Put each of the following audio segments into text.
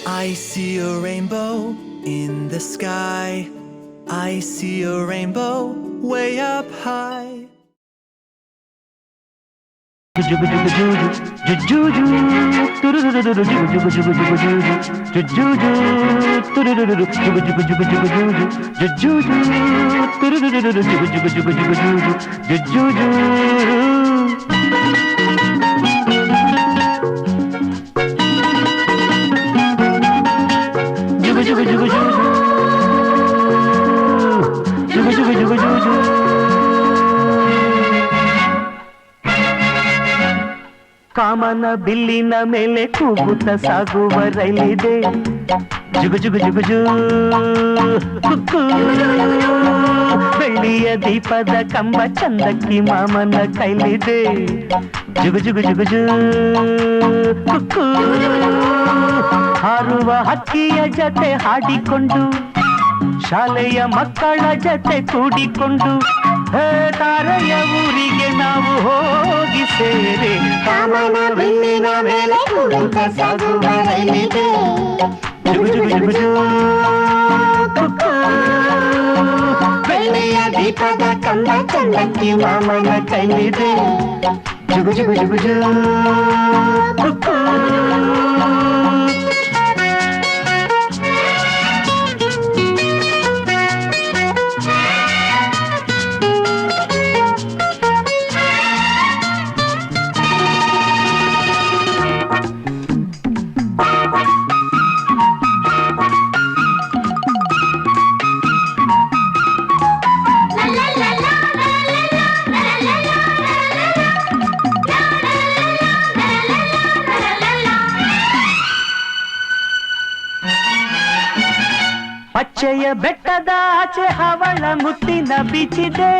I see a rainbow in the sky. I see a rainbow way up high. ಕಾಮನ ಬಿಲ್ಲಿನ ಮೇಲೆ ಕೂಗುತ್ತ ಸಾಗುವ ರೈಲಿದೆ. ಜುಗು ಜುಗು ಜುಗು ಜೂ ಕುಕ್ಕು. ಬೆಳ್ಳಿಯ ದೀಪದ ಕಂಬ ಚಂದಕ್ಕಿ ಮಾಮನ ಕೈಲಿದೆ. ಜುಗು ಜುಗು ಜುಗು ಜೂ ಕುಕ್ಕು. ಹಾರುವ ಹಕ್ಕಿಯ ಜೊತೆ ಹಾಡಿಕೊಂಡು ಶಾಲೆಯ ಮಕ್ಕಳ ಜೊತೆ ಕೂಡಿಕೊಂಡು ತಾರೆಯ ಊರಿಗೆ ನಾವು ಹೋಗಿ ಸೇರೆ. ಕಾಮನ ಬಿಲ್ಲಿನ ಮೇಲೆ ಕೂಗುತ್ತ ಸಾಗುವ ರೈಲಿದೆ. ಜುಗು ಜುಗು ಜುಗು ಜೂ ಕುಕ್ಕು. ಬೆಳ್ಳಿಯ ದೀಪದ ಕಂಬ ಚಂದಕ್ಕಿ ಮಾಮನ ಕೈಲಿದೆ. ಜುಗು ಜುಗು ಜುಗು ಜೂ ಕುಕ್ಕು. ಪಚ್ಚೆಯ ಬೆಟ್ಟದ ಆಚೆ ಹವಳ ಮುತ್ತಿನ ಬೀಚಿದೆ.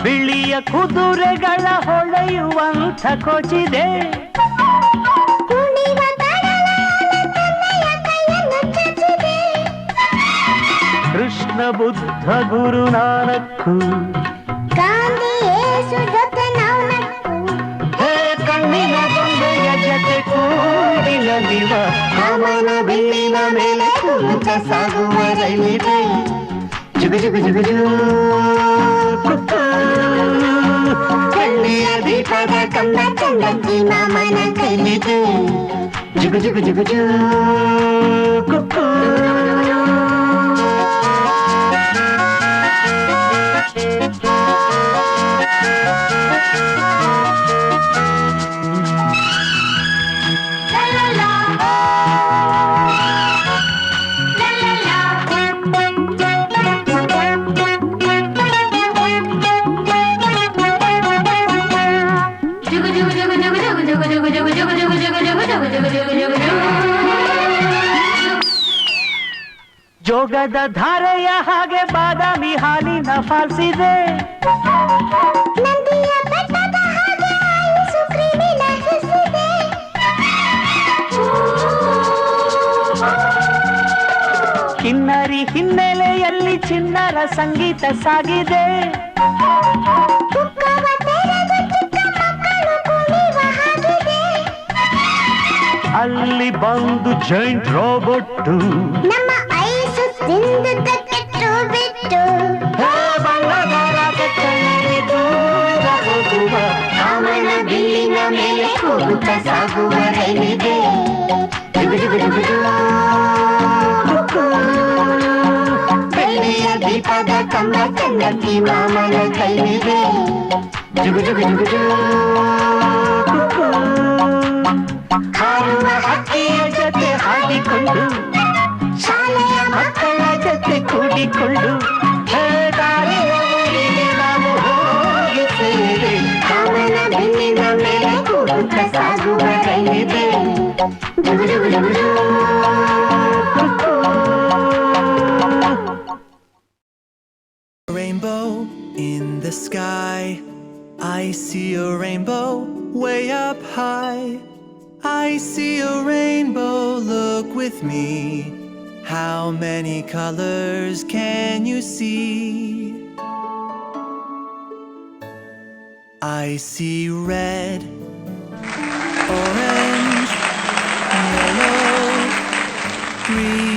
ಬಿಳಿಯ ಕುದುರೆಗಳ ಹೊಳೆಯುವಂಥ ಕೋಚಿದೆ. ಕೃಷ್ಣ ಬುದ್ಧ ಗುರು ನಾನಕ್ಕು ಕಣ್ಣಿನ ಬೊಂಬೆಯ ಜೊತೆ ಕೂಡಿನ ದಿವ. ಕಾಮನ ಬಿಲ್ಲಿನ ಮೇಲೆ ಕೂಗುತ್ತ ಸಾಗುವ ರೈಲಿದೆ. ಜುಗು ಜುಗು ಜುಗು ಜೂ ಕುಕ್ಕು. ಬೆಳ್ಳಿಯ ದೀಪದ ಕಂಬ ಚಂದಕ್ಕಿ ಮಾಮನ ಕೈಲಿದೆ. ಜುಗು ಜುಗು ಜುಗು ಜೂ ಕುಕ್ಕು. ಜೋಗದ ಧಾರೆಯ ಹಾಗೆ ಬಾದಾಮಿ ಹಾಲಿನ ಫಾಲ್ಸಿದೆ. ಕಿನ್ನರಿ ಹಿನ್ನೆಲೆಯಲ್ಲಿ ಚಿನ್ನರ ಸಂಗೀತ ಸಾಗಿದೆ. ಅಲ್ಲಿ ಬಂದು ಜೈಂಟ್ ರೋಬೋಟ್ಟು ನಮ್ಮ ಐಸು ತಿಂದ ಕೆಟ್ಟು ಬಿಟ್ಟು ಕಾಮನ ಬಿಲ್ಲಿನ ಮೇಲೆ ಕೂಗುತ್ತ ಸಾಗುವ ರೈಲಿದೆ. ಬೆಳ್ಳಿಯ ದೀಪದ ಕಂಬ ಚಂದಕ್ಕಿ ಮಾಮನ ಕೈಲಿದೆ. ಜುಗು ಜುಗು ಜುಗು ಜೂ ಕುಕ್ಕು. ಹಾರುವ ಹಕ್ಕಿಯ ಜೊತೆ ಹಾಡಿಕೊಂಡು ಶಾಲೆಯ ಮಕ್ಕಳ ಜೊತೆ ಕೂಡಿಕೊಂಡು ತಾರೆಯ ಊರಿಗೆ ನಾವು ಹೋಗಿ ಸೇರೆ. ಕಾಮನ ಬಿಲ್ಲಿನ ಮೇಲೆ ಕೂಗುತ್ತ ಸಾಗುವ ರೈಲಿದೆ. ಜುಗು ಜುಗು ಜುಗು ಜೂ ಕುಕ್ಕು. Rainbow in the sky. I see a rainbow way up high. I see a rainbow, look with me. How many colors can you see? I see red, orange, yellow, green.